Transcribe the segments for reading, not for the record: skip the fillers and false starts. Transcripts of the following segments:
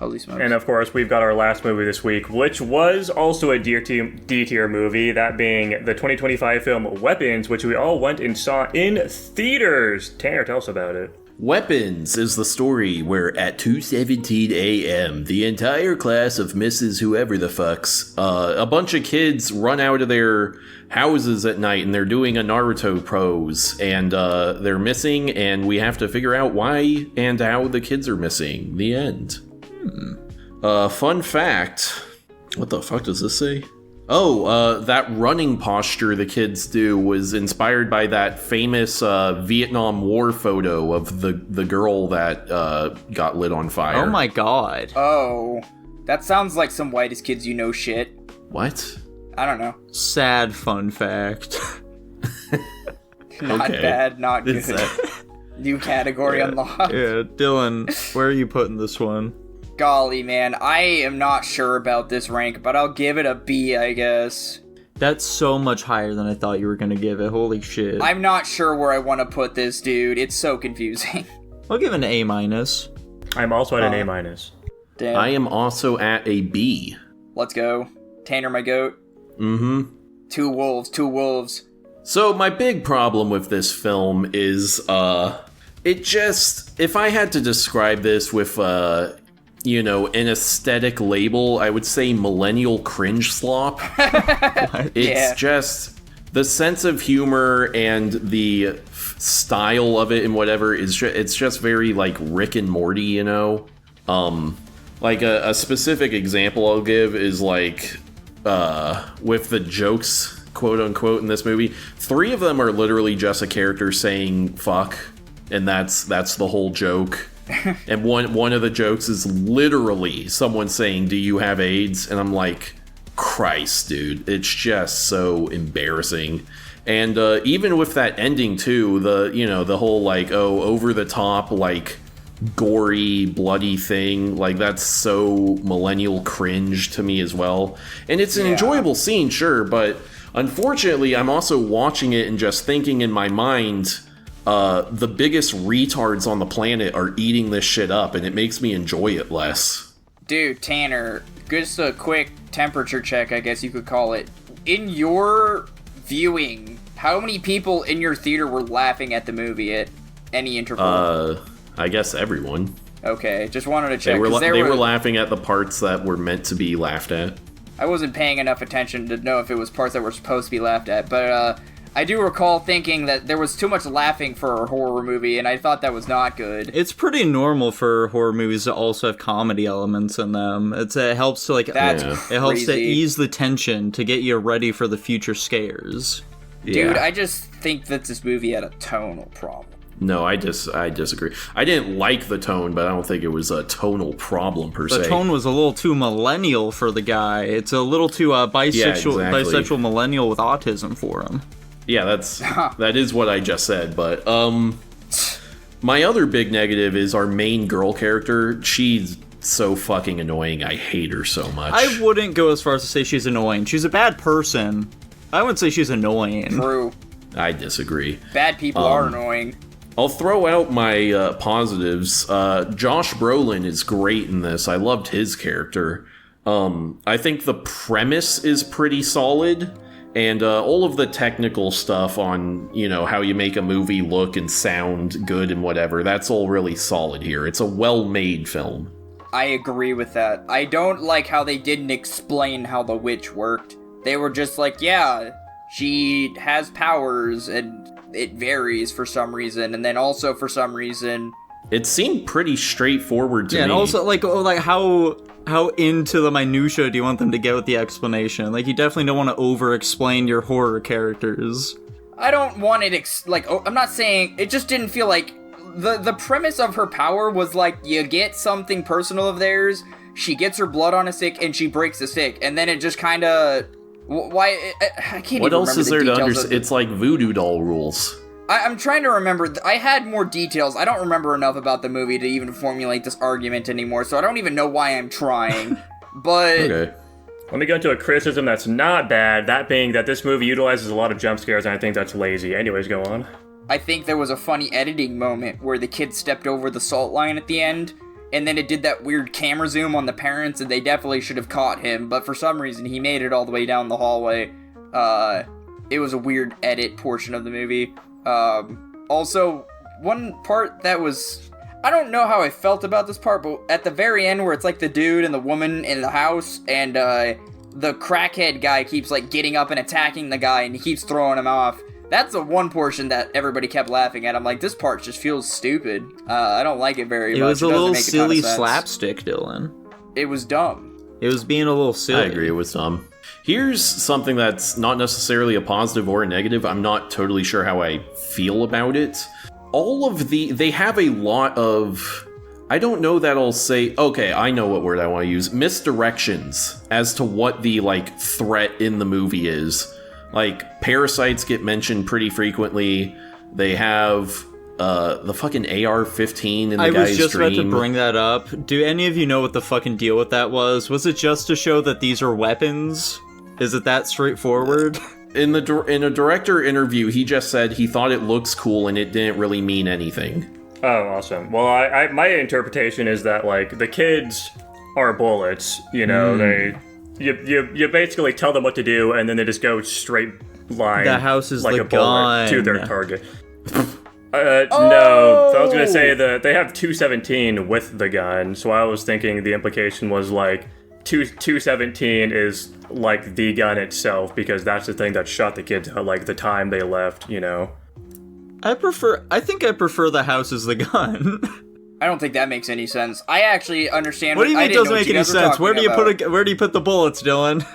Holy smokes. And of course, we've got our last movie this week, which was also a D-tier movie, that being the 2025 film Weapons, which we all went and saw in theaters. Tanner, tell us about it. Weapons is the story where at 2:17 a.m., the entire class of Mrs. Whoever the fucks, a bunch of kids run out of their houses at night and they're doing a Naruto pose, and they're missing, and we have to figure out why and how the kids are missing. The end. Fun fact. What the fuck does this say? Oh, that running posture the kids do was inspired by that famous Vietnam War photo of the girl that got lit on fire. Oh my god. Oh, that sounds like some whitest kids you know shit. What? I don't know. Sad fun fact. Not Okay. bad, not good. That... New category unlocked. Yeah, Dylan, where are you putting this one? Golly, man, I am not sure about this rank, but I'll give it a B, I guess. That's so much higher than I thought you were gonna give it. Holy shit. I'm not sure where I want to put this, dude. It's so confusing. I'll give it an A-. I'm also at an A-. Damn. I am also at a B. Let's go. Tanner, my goat. Mm-hmm. Two wolves. So my big problem with this film is, it just, if I had to describe this with, an aesthetic label, I would say millennial cringe slop. It's just, the sense of humor and the style of it and whatever is it's just very, like, Rick and Morty, you know? Like, a specific example I'll give is, like, with the jokes, quote-unquote, in this movie, 3 of them are literally just a character saying fuck, and that's the whole joke. And one of the jokes is literally someone saying, "Do you have AIDS?" And I'm like, Christ, dude, it's just so embarrassing. And even with that ending too, the whole like, oh, over the top, like gory, bloody thing, like that's so millennial cringe to me as well. And it's an enjoyable scene, sure, but unfortunately, I'm also watching it and just thinking in my mind, the biggest retards on the planet are eating this shit up, and it makes me enjoy it less. Dude, Tanner, just a quick temperature check, I guess you could call it. In your viewing, how many people in your theater were laughing at the movie at any interval? I guess everyone. Okay, just wanted to check. They were laughing at the parts that were meant to be laughed at. I wasn't paying enough attention to know if it was parts that were supposed to be laughed at, but I do recall thinking that there was too much laughing for a horror movie, and I thought that was not good. It's pretty normal for horror movies to also have comedy elements in them. It helps to It helps to ease the tension to get you ready for the future scares. Dude, I just think that this movie had a tonal problem. No, I disagree. I didn't like the tone, but I don't think it was a tonal problem per se. The tone was a little too millennial for the guy. It's a little too bisexual millennial with autism for him. Yeah, that is what I just said, but my other big negative is our main girl character. She's so fucking annoying. I hate her so much. I wouldn't go as far as to say she's annoying. She's a bad person. I wouldn't say she's annoying. True. I disagree. Bad people are annoying. I'll throw out my positives. Josh Brolin is great in this. I loved his character. I think the premise is pretty solid. And all of the technical stuff on, how you make a movie look and sound good and whatever, that's all really solid here. It's a well-made film. I agree with that. I don't like how they didn't explain how the witch worked. They were just like, yeah, she has powers and it varies for some reason. And then also for some reason... It seemed pretty straightforward to me. Yeah, and also, how into the minutia do you want them to get with the explanation? Like, you definitely don't want to over-explain your horror characters. I don't want it, I'm not saying, it just didn't feel like, the premise of her power was like, you get something personal of theirs, she gets her blood on a stick, and she breaks the stick, and then it just kinda, why, I can't what even else remember is there to understand? It's like voodoo doll rules. I'm trying to remember. I had more details. I don't remember enough about the movie to even formulate this argument anymore, so I don't even know why I'm trying. But... Okay. Let me go into a criticism that's not bad, that being that this movie utilizes a lot of jump scares, and I think that's lazy. Anyways, go on. I think there was a funny editing moment where the kid stepped over the salt line at the end, and then it did that weird camera zoom on the parents, and they definitely should have caught him, but for some reason he made it all the way down the hallway. It was a weird edit portion of the movie. Also, one part that was... I don't know how I felt about this part, but at the very end where it's like the dude and the woman in the house, and the crackhead guy keeps like getting up and attacking the guy, and he keeps throwing him off. That's the one portion that everybody kept laughing at. I'm like, this part just feels stupid. I don't like it very much. It was a little silly sense. slapstick, Dylan. It was dumb. It was being a little silly. I agree, it was dumb. Here's something that's not necessarily a positive or a negative. I'm not totally sure how I feel about it. They have a lot of, I don't know that I'll say, okay, I know what word I want to use, misdirections as to what the, like, threat in the movie is. Like, parasites get mentioned pretty frequently. They have the fucking AR-15 in the guy's dream. I was just about to bring that up. Do any of you know what the fucking deal with that was? Was it just to show that these are weapons? Is it that straightforward? In a director interview, he just said he thought it looks cool and it didn't really mean anything. Oh, awesome. Well, my interpretation is that, like, the kids are bullets, you know, You basically tell them what to do, and then they just go straight line. The house is like the a bullet gun. to their target. No, I was gonna say that they have 217 with the gun, so I was thinking the implication was like 217 is like the gun itself, because that's the thing that shot the kids at like the time they left, you know. I think I prefer the house as the gun. I don't think that makes any sense. I actually understand. What do you mean it doesn't make any sense? Where do you put the bullets, Dylan?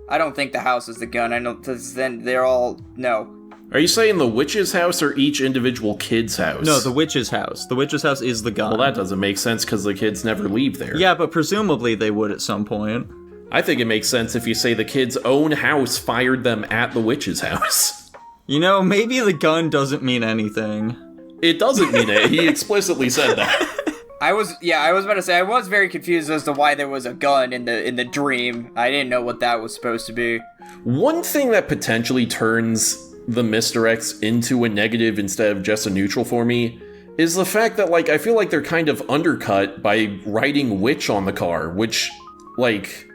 I don't think the house is the gun. I know, because then they're all no. Are you saying the witch's house or each individual kid's house? No, the witch's house. The witch's house is the gun. Well, that doesn't make sense because the kids never leave there. Yeah, but presumably they would at some point. I think it makes sense if you say the kid's own house fired them at the witch's house. You know, maybe the gun doesn't mean anything. It doesn't mean it. He explicitly said that. I was about to say, I was very confused as to why there was a gun in the dream. I didn't know what that was supposed to be. One thing that potentially turns the misdirects into a negative instead of just a neutral for me is the fact that, like, I feel like they're kind of undercut by writing witch on the car, which, like,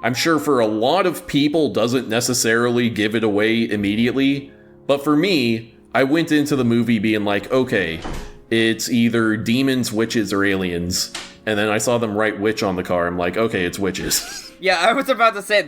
I'm sure for a lot of people doesn't necessarily give it away immediately, but for me, I went into the movie being like, okay, it's either demons, witches, or aliens. And then I saw them write witch on the car. I'm like, okay, it's witches. Yeah, I was about to say,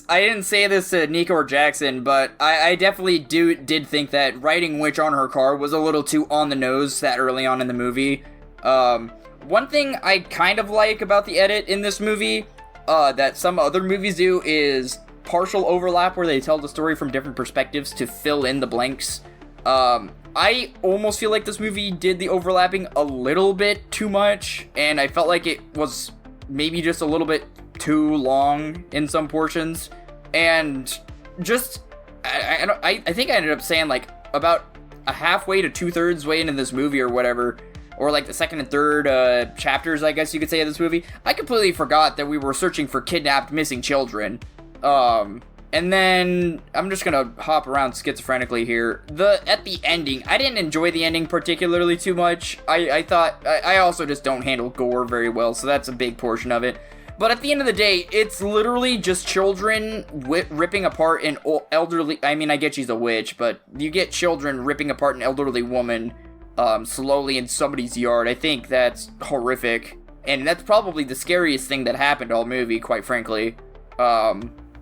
I didn't say this to Nico or Jackson, but I definitely did think that writing witch on her car was a little too on the nose that early on in the movie. One thing I kind of like about the edit in this movie, that some other movies do, is partial overlap where they tell the story from different perspectives to fill in the blanks. I almost feel like this movie did the overlapping a little bit too much, and I felt like it was maybe just a little bit too long in some portions, and just, I think I ended up saying, like, about a halfway to 2/3 way into this movie or whatever, or like the second and third chapters, I guess you could say, of this movie, I completely forgot that we were searching for kidnapped missing children. And then, I'm just gonna hop around schizophrenically here. At the ending, I didn't enjoy the ending particularly too much. I thought, I also just don't handle gore very well, so that's a big portion of it. But at the end of the day, it's literally just children ripping apart an elderly, I mean, I get she's a witch, but you get children ripping apart an elderly woman, slowly in somebody's yard. I think that's horrific. And that's probably the scariest thing that happened all movie, quite frankly.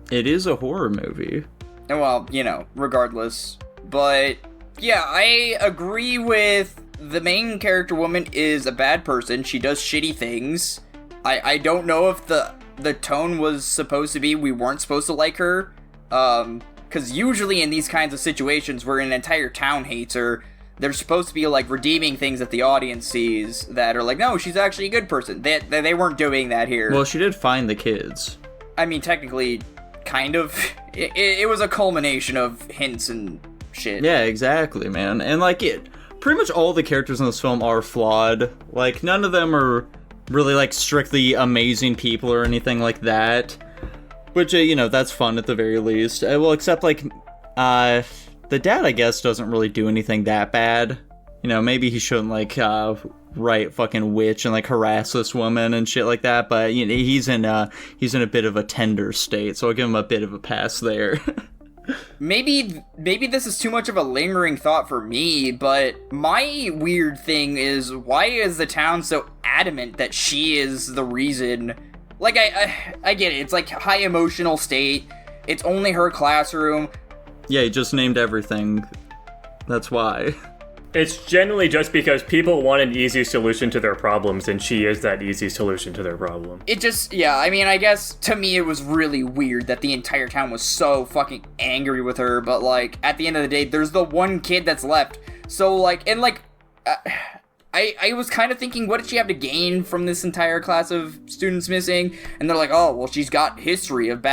It is a horror movie. Well, you know, regardless. But, yeah, I agree with the main character woman is a bad person. She does shitty things. I don't know if the tone was supposed to be we weren't supposed to like her. Because usually in these kinds of situations where an entire town hates her, there's supposed to be, like, redeeming things that the audience sees that are like, no, she's actually a good person. They weren't doing that here. Well, she did find the kids. I mean, technically, kind of. It was a culmination of hints and shit. Yeah, exactly, man. And, like, pretty much all the characters in this film are flawed. Like, none of them are really, like, strictly amazing people or anything like that. Which, you know, that's fun at the very least. Well, except, like, the dad, I guess, doesn't really do anything that bad. You know, maybe he shouldn't, like, outright fucking witch and like harass this woman and shit like that. But you know, he's in a bit of a tender state, so I'll give him a bit of a pass there. Maybe this is too much of a lingering thought for me, but my weird thing is, why is the town so adamant that she is the reason? Like, I get it. It's like high emotional state. It's only her classroom. Yeah, he just named everything. That's why. It's generally just because people want an easy solution to their problems, and she is that easy solution to their problem. It just, yeah, I mean, I guess, to me, it was really weird that the entire town was so fucking angry with her, but, like, at the end of the day, there's the one kid that's left. So, like, and, like, I was kind of thinking, what did she have to gain from this entire class of students missing? And they're like, oh, well, she's got history of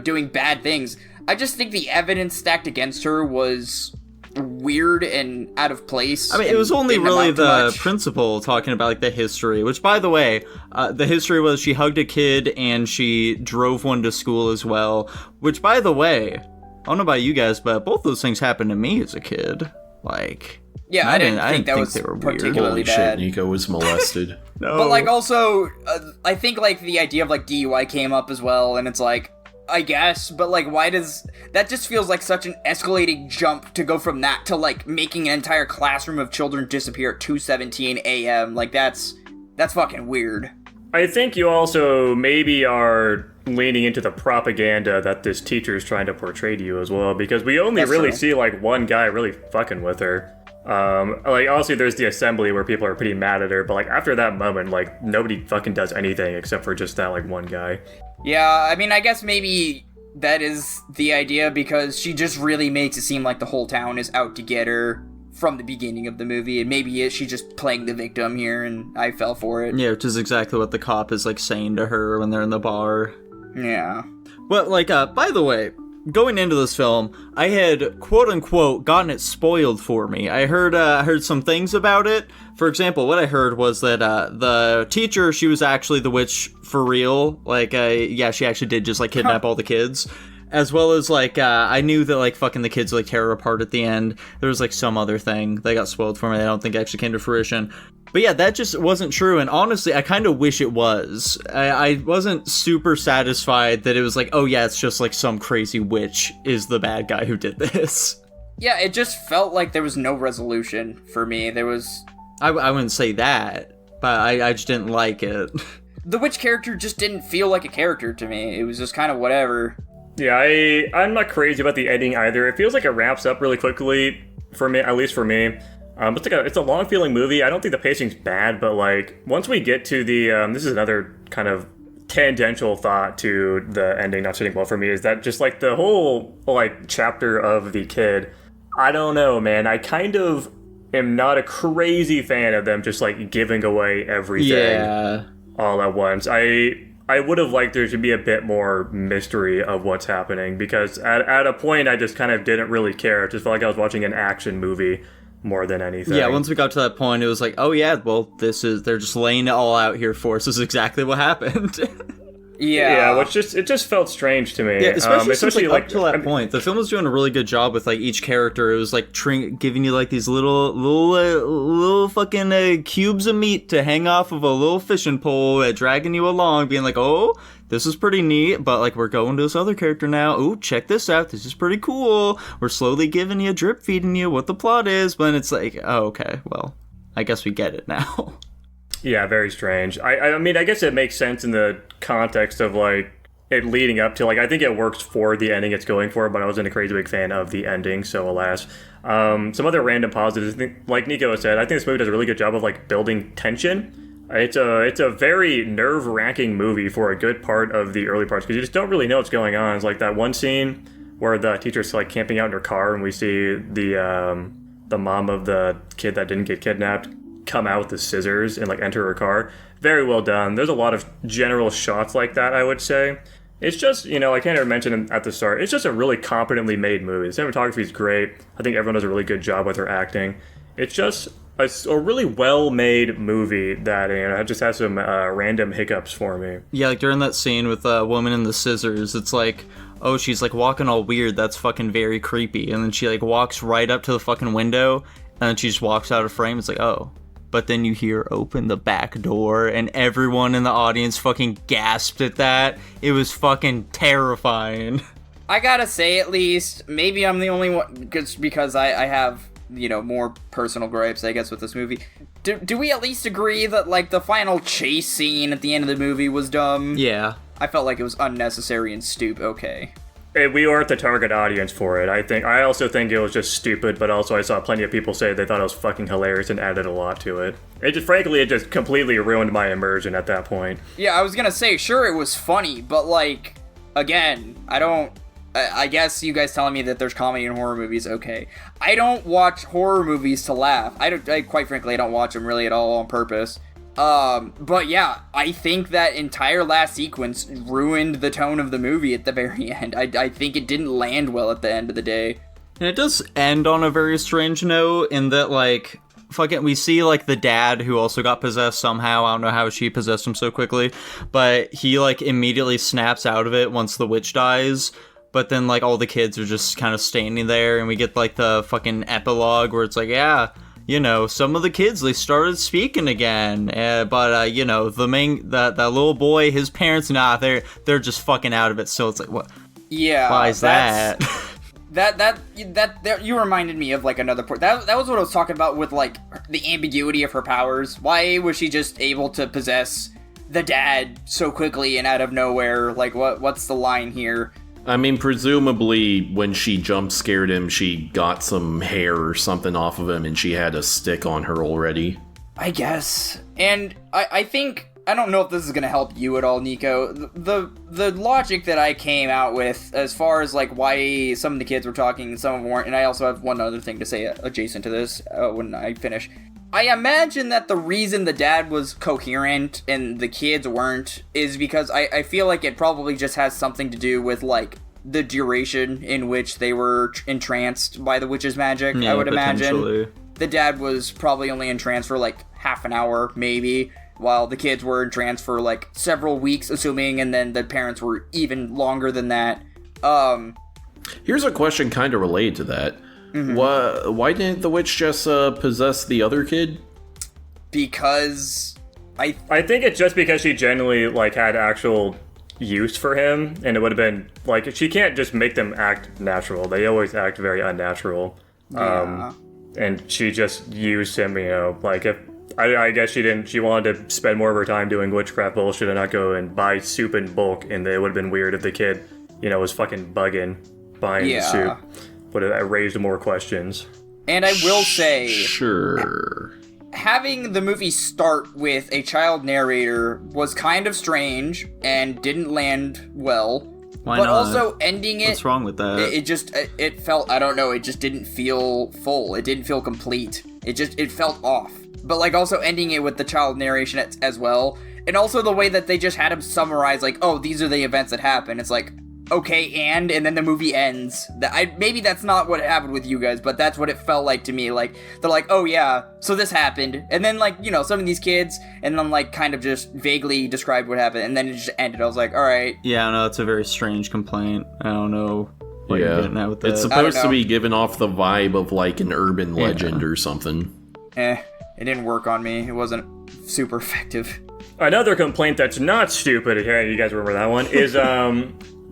doing bad things. I just think the evidence stacked against her was weird and out of place. I mean, it was only really the principal talking about like the history, which, by the way, the history was she hugged a kid and she drove one to school as well, which, by the way, I don't know about you guys, but both those things happened to me as a kid. Like, yeah, I didn't think that was they were particularly weird. bad. Shit, Nico was molested. No. But, like, also, I think, like, the idea of, like, DUI came up as well, and it's like, I guess, but, like, why does... That just feels like such an escalating jump to go from that to, like, making an entire classroom of children disappear at 2:17 a.m. Like, that's fucking weird. I think you also maybe are leaning into the propaganda that this teacher is trying to portray to you as well, because we only really see, like, one guy really fucking with her. Like, obviously there's the assembly where people are pretty mad at her, but, like, after that moment, like, nobody fucking does anything except for just that, like, one guy. Yeah, I mean, I guess maybe that is the idea, because she just really makes it seem like the whole town is out to get her from the beginning of the movie, and maybe she's just playing the victim here, and I fell for it. Yeah, which is exactly what the cop is, like, saying to her when they're in the bar. Yeah. Well, like, by the way, going into this film, I had, quote-unquote, gotten it spoiled for me. I heard some things about it. For example, what I heard was that the teacher, she was actually the witch for real. Like, yeah, she actually did just, like, kidnap all the kids. As well as, like, I knew that, like, fucking the kids, like, tear her apart at the end. There was, like, some other thing that got spoiled for me that I don't think actually came to fruition. But yeah, that just wasn't true, and honestly, I kind of wish it was. I wasn't super satisfied that it was like, oh yeah, it's just like some crazy witch is the bad guy who did this. Yeah, it just felt like there was no resolution for me. There was... I wouldn't say that, but I just didn't like it. The witch character just didn't feel like a character to me. It was just kind of whatever. Yeah, I'm not crazy about the ending either. It feels like it wraps up really quickly, for me, at least for me. It's a long feeling movie. I don't think the pacing's bad, but like once we get to the this is another kind of tangential thought to the ending not sitting well for me, is that just like the whole like chapter of the kid, I don't know, man. I kind of am not a crazy fan of them just like giving away everything all at once. I would have liked there to be a bit more mystery of what's happening, because at a point I just kind of didn't really care. It just felt like I was watching an action movie more than anything. Yeah, once we got to that point, it was like, oh yeah, well, they're just laying it all out here for us. This is exactly what happened. Yeah, which it just felt strange to me. Yeah, especially like, up to that point, the film was doing a really good job with like each character. It was like giving you like these little fucking cubes of meat to hang off of a little fishing pole, dragging you along, being like, oh, this is pretty neat, but like we're going to this other character now. Oh, check this out. This is pretty cool. We're slowly giving you, drip feeding you what the plot is, but it's like, oh, okay, well, I guess we get it now. Yeah, very strange. I mean, I guess it makes sense in the context of, like, it leading up to, like, I think it works for the ending it's going for, but I wasn't a crazy big fan of the ending, so alas. Some other random positives, like Nico said, I think this movie does a really good job of, like, building tension. It's a very nerve-wracking movie for a good part of the early parts, because you just don't really know what's going on. It's like that one scene where the teacher's, like, camping out in her car, and we see the mom of the kid that didn't get kidnapped come out with the scissors and like enter her car. Very well done. There's a lot of general shots like that, I would say. It's just, I can't even mention at the start, it's just a really competently made movie. The cinematography is great. I think everyone does a really good job with their acting. It's just a really well-made movie that just has some random hiccups for me. Yeah, like during that scene with the woman and the scissors, it's like, oh, she's like walking all weird. That's fucking very creepy. And then she like walks right up to the fucking window, and then she just walks out of frame. It's like, oh, but then you hear open the back door, and everyone in the audience fucking gasped at that. It was fucking terrifying. I gotta say, at least, maybe I'm the only one, because I have, more personal gripes, I guess, with this movie. Do we at least agree that, like, the final chase scene at the end of the movie was dumb? Yeah. I felt like it was unnecessary and stupid. Okay. We weren't the target audience for it. I also think it was just stupid, but also I saw plenty of people say they thought it was fucking hilarious and added a lot to it. Frankly, it just completely ruined my immersion at that point. Yeah, I was gonna say, sure, it was funny, but, like, again, I guess you guys telling me that there's comedy in horror movies, okay. I don't watch horror movies to laugh. Quite frankly, I don't watch them really at all on purpose. But yeah, I think that entire last sequence ruined the tone of the movie at the very end. I think it didn't land well at the end of the day. And it does end on a very strange note in that, like, we see, like, the dad who also got possessed somehow. I don't know how she possessed him so quickly, but he, like, immediately snaps out of it once the witch dies. But then, like, all the kids are just kind of standing there, and we get, like, the fucking epilogue where it's like, yeah, some of the kids, they started speaking again. But that little boy, his parents, they're just fucking out of it. So it's like, what? Yeah. Why is that? That you reminded me of, like, another part. That was what I was talking about with, like, the ambiguity of her powers. Why was she just able to possess the dad so quickly and out of nowhere? Like, what's the line here? I mean, presumably when she jump scared him, she got some hair or something off of him and she had a stick on her already. I guess. And I think, I don't know if this is going to help you at all, Nico. The logic that I came out with as far as, like, why some of the kids were talking and some of them weren't, and I also have one other thing to say adjacent to this when I finish. I imagine that the reason the dad was coherent and the kids weren't is because I feel like it probably just has something to do with, like, the duration in which they were entranced by the witch's magic, I would imagine. The dad was probably only entranced for, like, half an hour, maybe, while the kids were entranced for, like, several weeks, assuming, and then the parents were even longer than that. Here's a question kind of related to that. Mm-hmm. Why didn't the witch just possess the other kid? Because I think it's just because she genuinely, like, had actual use for him, and it would have been, like, she can't just make them act natural. They always act very unnatural. Yeah. And she just used him, like, if I guess she wanted to spend more of her time doing witchcraft bullshit and not go and buy soup in bulk, and it would have been weird if the kid, was fucking bugging buying the soup. But it raised more questions. And I will say... Sure. Having the movie start with a child narrator was kind of strange and didn't land well. Why but not? Also ending it... What's wrong with that? It felt, I don't know, it just didn't feel full. It didn't feel complete. It felt off. But, like, also ending it with the child narration as well. And also the way that they just had him summarize, like, oh, these are the events that happened. It's like... okay, and then the movie ends. Maybe that's not what happened with you guys, but that's what it felt like to me. Like, they're like, oh yeah, so this happened. And then, like, some of these kids, and then, like, kind of just vaguely described what happened, and then it just ended. I was like, alright. Yeah, no, it's a very strange complaint. I don't know what you're getting at with that. It's supposed to be giving off the vibe of, like, an urban legend or something. It didn't work on me. It wasn't super effective. Another complaint that's not stupid, you guys remember that one, is,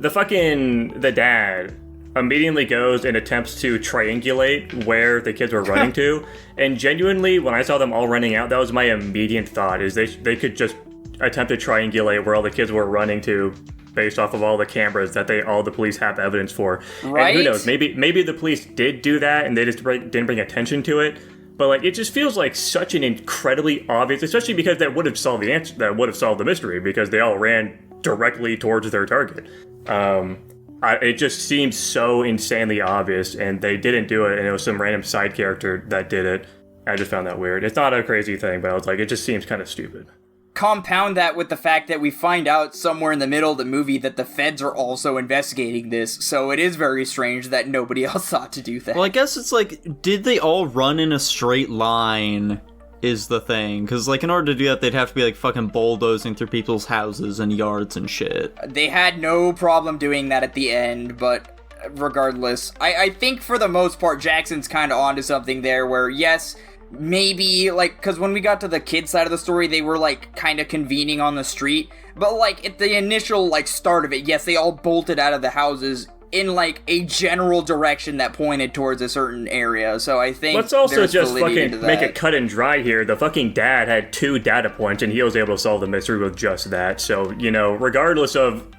the dad immediately goes and attempts to triangulate where the kids were running to. And genuinely, when I saw them all running out, that was my immediate thought, is they could just attempt to triangulate where all the kids were running to based off of all the cameras that all the police have evidence for. Right? And who knows, maybe the police did do that and they just didn't bring attention to it. But, like, it just feels like such an incredibly obvious, especially because that would have solved the answer, that would have solved the mystery, because they all ran directly towards their target. It just seems so insanely obvious, and they didn't do it, and it was some random side character that did it. I just found that weird. It's not a crazy thing, but I was like, it just seems kind of stupid. Compound that with the fact that we find out somewhere in the middle of the movie that the feds are also investigating this, so it is very strange that nobody else thought to do that. Well, I guess it's like, did they all run in a straight line is the thing? Because, like, in order to do that, they'd have to be, like, fucking bulldozing through people's houses and yards and shit. They had no problem doing that at the end, but regardless, I think for the most part, Jackson's kind of onto something there where, yes, maybe, like, because when we got to the kid side of the story, they were, like, kind of convening on the street. But, like, at the initial, like, start of it, yes, they all bolted out of the houses in, like, a general direction that pointed towards a certain area. So I think let's also there's just validity fucking to make that. it cut and dry here. The fucking dad had 2 data points, and he was able to solve the mystery with just that. So, you know, regardless of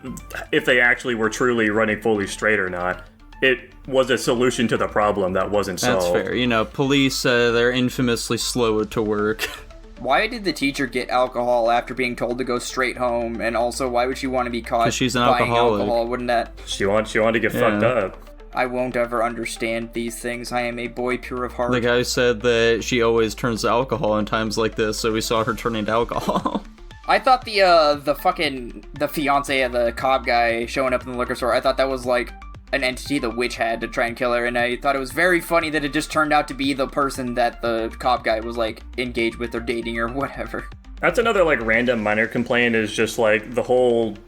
if they actually were truly running fully straight or not, it was a solution to the problem that wasn't solved. That's fair. You know, police, they're infamously slow to work. Why did the teacher get alcohol after being told to go straight home? And also, why would she want to be caught 'Cause she's an buying alcoholic. alcohol? Wouldn't that... She wanted to get fucked up. I won't ever understand these things. I am a boy pure of heart. The guy said that she always turns to alcohol in times like this, so we saw her turning to alcohol. I thought the fiance of the cop guy showing up in the liquor store, I thought that was like an entity the witch had to try and kill her, and I thought it was very funny that it just turned out to be the person that the cop guy was like engaged with or dating or whatever. That's another like random minor complaint, is just like the whole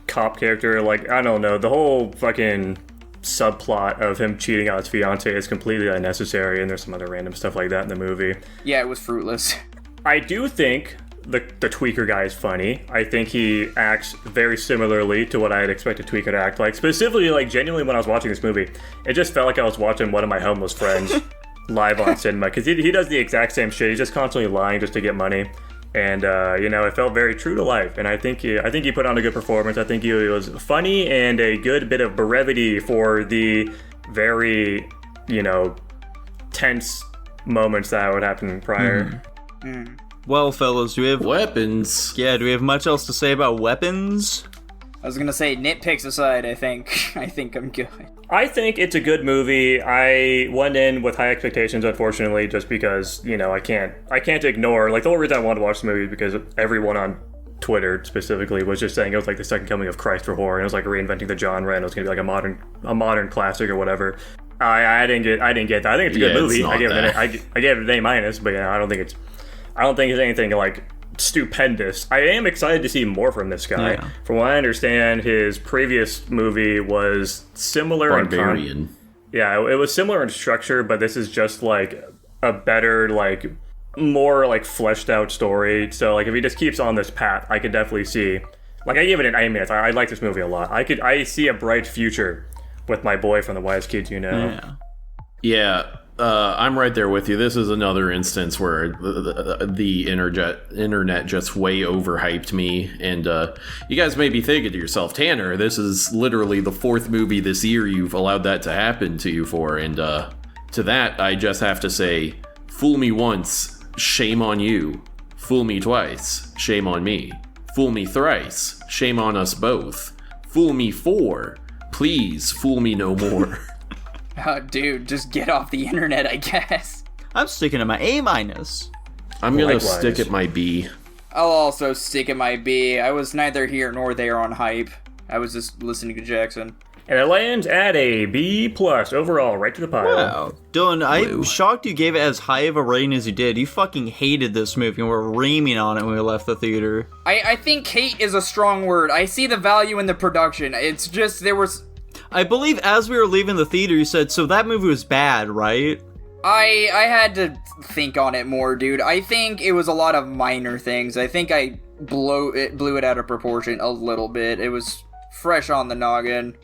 cop character, like, I don't know, the whole fucking subplot of him cheating on his fiance is completely unnecessary, and there's some other random stuff like that in the movie. Yeah, it was fruitless. I do think the tweaker guy is funny. I think he acts very similarly to what I had expected Tweaker to act like. Specifically, like, genuinely when I was watching this movie, it just felt like I was watching one of my homeless friends live on cinema, because he does the exact same shit. He's just constantly lying just to get money. And, you know, it felt very true to life, and I think he put on a good performance. I think he was funny and a good bit of brevity for the very, you know, tense moments that would happen prior. Well, fellas, do we have... Weapons. Yeah, do we have much else to say about weapons? I was gonna say, nitpicks aside, I think I'm good. I think it's a good movie. I went in with high expectations, unfortunately, just because, you know, I can't ignore, like, the only reason I wanted to watch the movie is because everyone on Twitter specifically was just saying it was like the second coming of Christ for horror, and it was like reinventing the genre, and it was gonna be like a modern classic or whatever. I didn't get that. I think it's a good movie. I gave it an A-, but yeah, I don't think it's anything like stupendous. I am excited to see more from this guy. Yeah. From what I understand, his previous movie was similar Barbarian. it was similar in structure, but this is just like a better, like, more like fleshed out story. So like if he just keeps on this path, I could definitely see, like, I give it an A-. I like this movie a lot. I see a bright future with my boy from the Wise Kids, you know. Yeah. I'm right there with you. This is another instance where the internet just way overhyped me. And you guys may be thinking to yourself, Tanner, this is literally the 4th movie this year you've allowed that to happen to you for. And to that, I just have to say, fool me once, shame on you. Fool me twice, shame on me. Fool me thrice, shame on us both. Fool me 4, please fool me no more. Oh, dude, just get off the internet, I guess. I'm sticking to my A-. I'm gonna Likewise. stick at my B. I'll also stick at my B. I was neither here nor there on hype. I was just listening to Jackson. And it lands at a B+ overall, right to the pile. Wow. Dylan, I'm shocked you gave it as high of a rating as you did. You fucking hated this movie and were reaming on it when we left the theater. I think hate is a strong word. I see the value in the production. It's just, there was... I believe as we were leaving the theater, you said, so that movie was bad, right? I had to think on it more, dude. I think it was a lot of minor things. I think I blew it out of proportion a little bit. It was fresh on the noggin.